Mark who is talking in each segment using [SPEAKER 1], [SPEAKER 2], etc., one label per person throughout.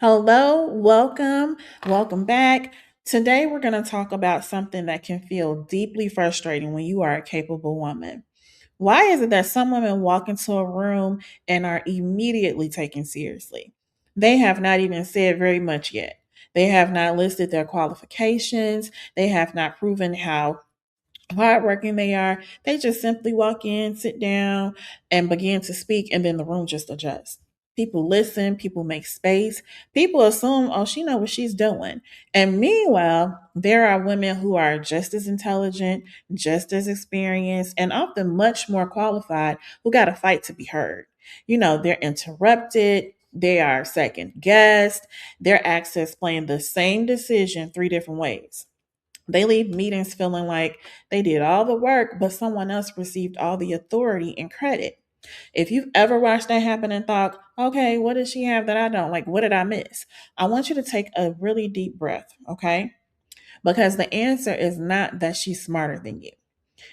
[SPEAKER 1] Hello, welcome back. Today, we're going to talk about something that can feel deeply frustrating when you are a capable woman. Why is it that some women walk into a room and are immediately taken seriously? They have not even said very much yet. They have not listed their qualifications. They have not proven how hardworking they are. They just simply walk in, sit down, and begin to speak, and then the room just adjusts. People listen, people make space, people assume, oh, she knows what she's doing. And meanwhile, there are women who are just as intelligent, just as experienced, and often much more qualified who got to fight to be heard. They're interrupted, they are second guessed, their access playing the same decision three different ways. They leave meetings feeling like they did all the work, but someone else received all the authority and credit. If you've ever watched that happen and thought, okay, what does she have that I don't? Like, what did I miss? I want you to take a really deep breath, okay? Because the answer is not that she's smarter than you.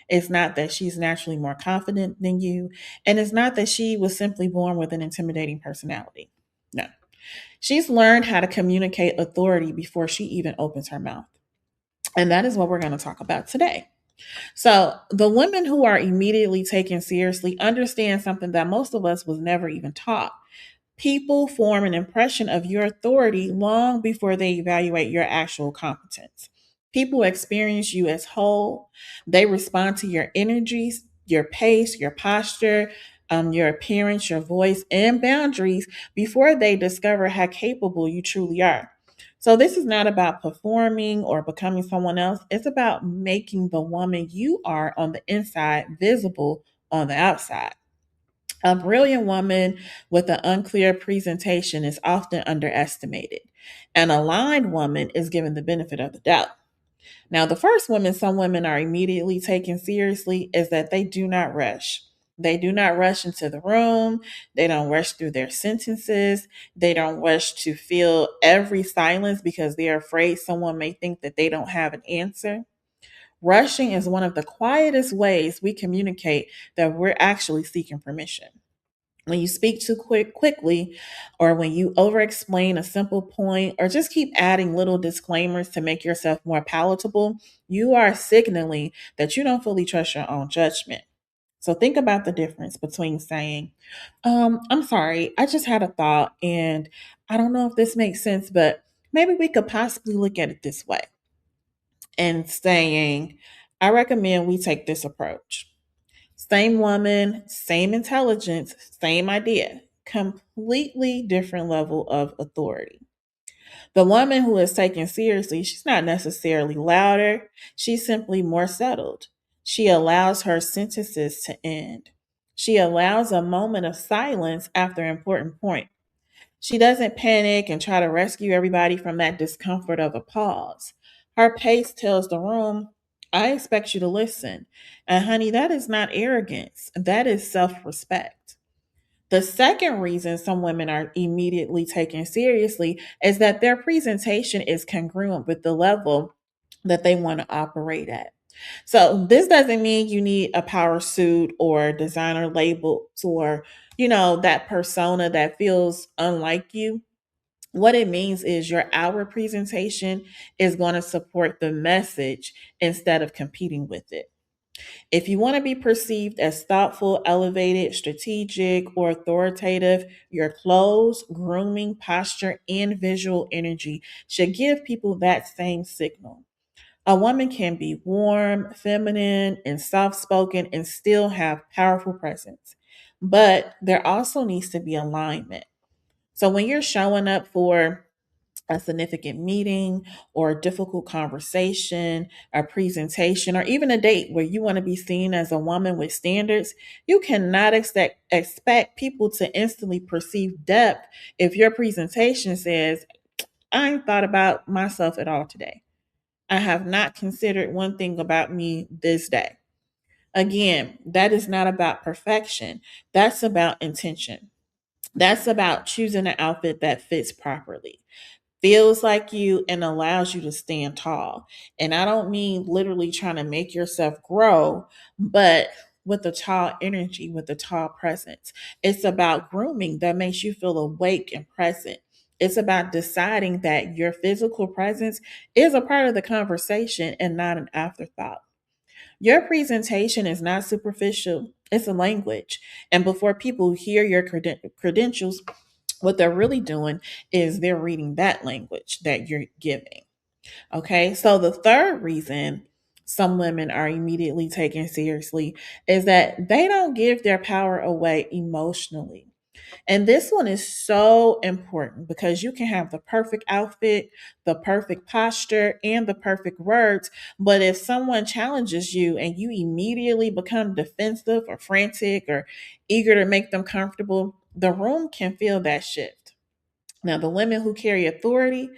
[SPEAKER 1] It's not that she's naturally more confident than you. And it's not that she was simply born with an intimidating personality. No. She's learned how to communicate authority before she even opens her mouth. And that is what we're going to talk about today. So, the women who are immediately taken seriously understand something that most of us was never even taught. People form an impression of your authority long before they evaluate your actual competence. People experience you as whole. They respond to your energies, your pace, your posture, your appearance, your voice, and boundaries before they discover how capable you truly are. So, this is not about performing or becoming someone else. It's about making the woman you are on the inside visible on the outside. A brilliant woman with an unclear presentation is often underestimated. An aligned woman is given the benefit of the doubt. Now, the first woman some women are immediately taken seriously is that they do not rush. They do not rush into the room. They don't rush through their sentences. They don't rush to fill every silence because they're afraid someone may think that they don't have an answer. Rushing is one of the quietest ways we communicate that we're actually seeking permission. When you speak too quickly, or when you over explain a simple point, or just keep adding little disclaimers to make yourself more palatable, you are signaling that you don't fully trust your own judgment. So think about the difference between saying, I'm sorry, I just had a thought and I don't know if this makes sense, but maybe we could possibly look at it this way, and saying, I recommend we take this approach. Same woman, same intelligence, same idea, completely different level of authority. The woman who is taken seriously, she's not necessarily louder, she's simply more settled. She allows her sentences to end. She allows a moment of silence after an important point. She doesn't panic and try to rescue everybody from that discomfort of a pause. Her pace tells the room, I expect you to listen. And honey, that is not arrogance, that is self respect. The second reason some women are immediately taken seriously is that their presentation is congruent with the level that they want to operate at. So this doesn't mean you need a power suit or designer labels or, that persona that feels unlike you. What it means is your outward presentation is going to support the message instead of competing with it. If you want to be perceived as thoughtful, elevated, strategic, or authoritative, your clothes, grooming, posture, and visual energy should give people that same signal. A woman can be warm, feminine, and soft spoken and still have powerful presence. But there also needs to be alignment. So when you're showing up for a significant meeting or a difficult conversation, a presentation, or even a date where you want to be seen as a woman with standards, you cannot expect people to instantly perceive depth if your presentation says, I ain't thought about myself at all today. I have not considered one thing about me this day. Again, that is not about perfection. That's about intention. That's about choosing an outfit that fits properly, feels like you, and allows you to stand tall. And I don't mean literally trying to make yourself grow, but with a tall energy, with a tall presence. It's about grooming that makes you feel awake and present. It's about deciding that your physical presence is a part of the conversation and not an afterthought. Your presentation is not superficial, it's a language. And before people hear your credentials, what they're really doing is they're reading that language that you're giving. Okay, so the third reason some women are immediately taken seriously is that they don't give their power away emotionally. And this one is so important because you can have the perfect outfit, the perfect posture, and the perfect words. But if someone challenges you and you immediately become defensive or frantic or eager to make them comfortable, the room can feel that shift. Now, the women who carry authority,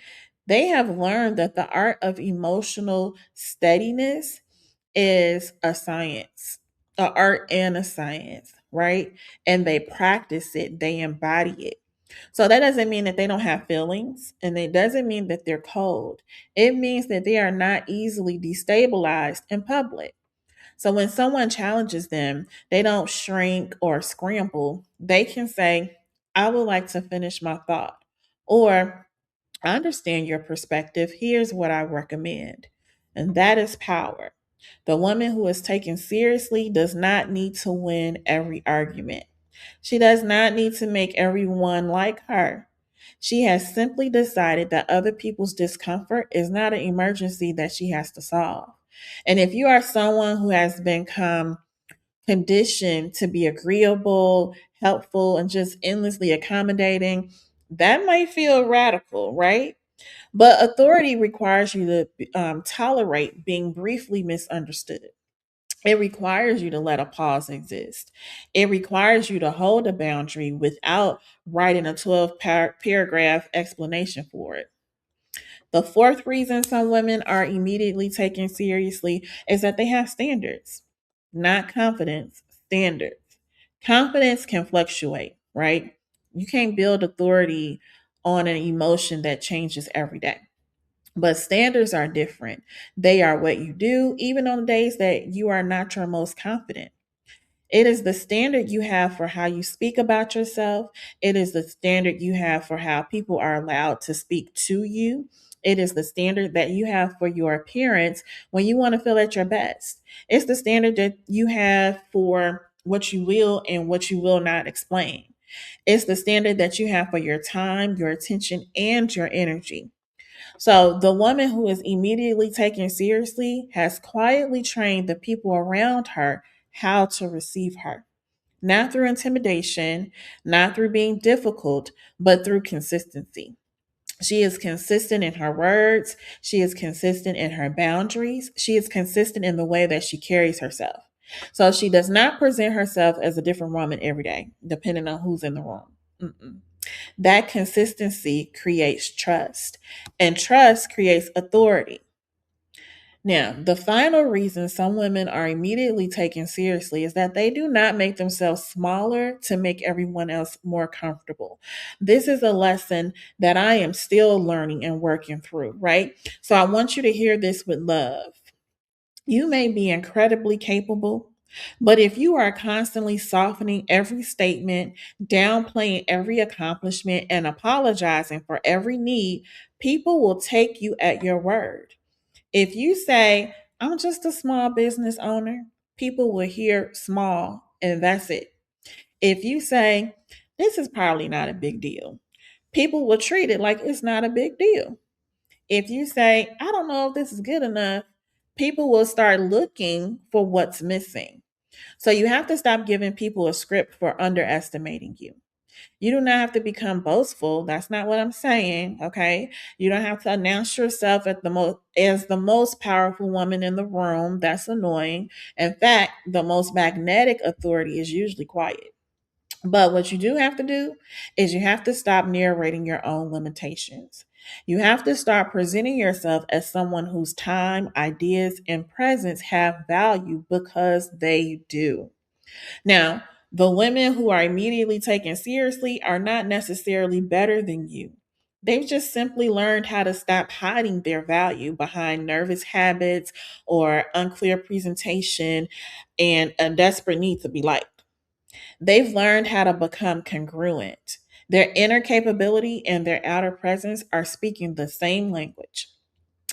[SPEAKER 1] they have learned that the art of emotional steadiness is a science, an art and a science, right? And they practice it, they embody it. So that doesn't mean that they don't have feelings, and it doesn't mean that they're cold. It means that they are not easily destabilized in public. So when someone challenges them, they don't shrink or scramble. They can say, I would like to finish my thought. Or, I understand your perspective. Here's what I recommend. And that is power. The woman who is taken seriously does not need to win every argument. She does not need to make everyone like her. She has simply decided that other people's discomfort is not an emergency that she has to solve. And if you are someone who has become conditioned to be agreeable, helpful, and just endlessly accommodating, that might feel radical, right? But authority requires you to tolerate being briefly misunderstood. It requires you to let a pause exist. It requires you to hold a boundary without writing a 12 paragraph explanation for it. The fourth reason some women are immediately taken seriously is that they have standards, not confidence, standards. Confidence can fluctuate, right? You can't build authority on an emotion that changes every day. But standards are different. They are what you do, even on the days that you are not your most confident. It is the standard you have for how you speak about yourself. It is the standard you have for how people are allowed to speak to you. It is the standard that you have for your appearance when you want to feel at your best. It's the standard that you have for what you will and what you will not explain. It's the standard that you have for your time, your attention, and your energy. So the woman who is immediately taken seriously has quietly trained the people around her how to receive her. Not through intimidation, not through being difficult, but through consistency. She is consistent in her words. She is consistent in her boundaries. She is consistent in the way that she carries herself. So she does not present herself as a different woman every day, depending on who's in the room. Mm-mm. That consistency creates trust, and trust creates authority. Now, the final reason some women are immediately taken seriously is that they do not make themselves smaller to make everyone else more comfortable. This is a lesson that I am still learning and working through, right? So I want you to hear this with love. You may be incredibly capable, but if you are constantly softening every statement, downplaying every accomplishment, and apologizing for every need, people will take you at your word. If you say, I'm just a small business owner, people will hear small and that's it. If you say, this is probably not a big deal, people will treat it like it's not a big deal. If you say, I don't know if this is good enough, people will start looking for what's missing. So you have to stop giving people a script for underestimating you. You do not have to become boastful. That's not what I'm saying. Okay. You don't have to announce yourself as the most powerful woman in the room. That's annoying. In fact, the most magnetic authority is usually quiet. But what you do have to do is you have to stop narrating your own limitations. You have to start presenting yourself as someone whose time, ideas, and presence have value because they do. Now, the women who are immediately taken seriously are not necessarily better than you. They've just simply learned how to stop hiding their value behind nervous habits or unclear presentation and a desperate need to be liked. They've learned how to become congruent. Their inner capability and their outer presence are speaking the same language.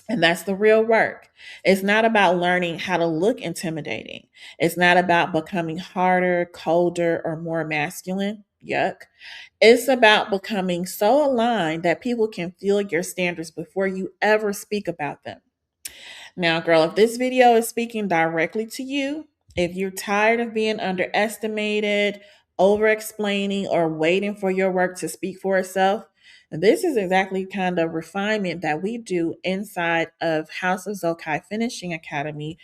[SPEAKER 1] And that's the real work. It's not about learning how to look intimidating. It's not about becoming harder, colder, or more masculine. Yuck. It's about becoming so aligned that people can feel your standards before you ever speak about them. Now, girl, if this video is speaking directly to you, if you're tired of being underestimated, over explaining, or waiting for your work to speak for itself, this is exactly kind of refinement that we do inside of House of Zokai Finishing Academy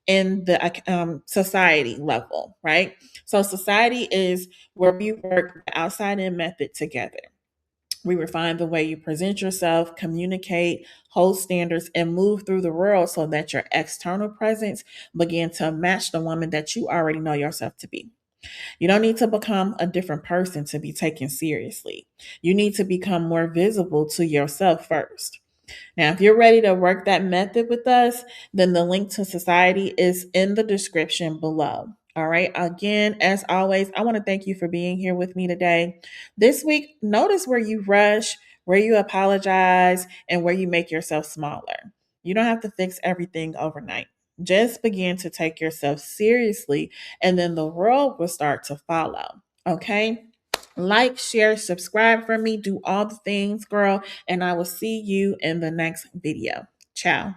[SPEAKER 1] in the society level, right? So, society is where we work the outside in method together. We refine the way you present yourself, communicate, hold standards, and move through the world so that your external presence begin to match the woman that you already know yourself to be. You don't need to become a different person to be taken seriously. You need to become more visible to yourself first. Now, if you're ready to work that method with us, then the link to society is in the description below. All right. Again, as always, I want to thank you for being here with me today. This week, notice where you rush, where you apologize, and where you make yourself smaller. You don't have to fix everything overnight. Just begin to take yourself seriously, and then the world will start to follow. Okay. Like, share, subscribe for me, do all the things, girl, and I will see you in the next video. Ciao.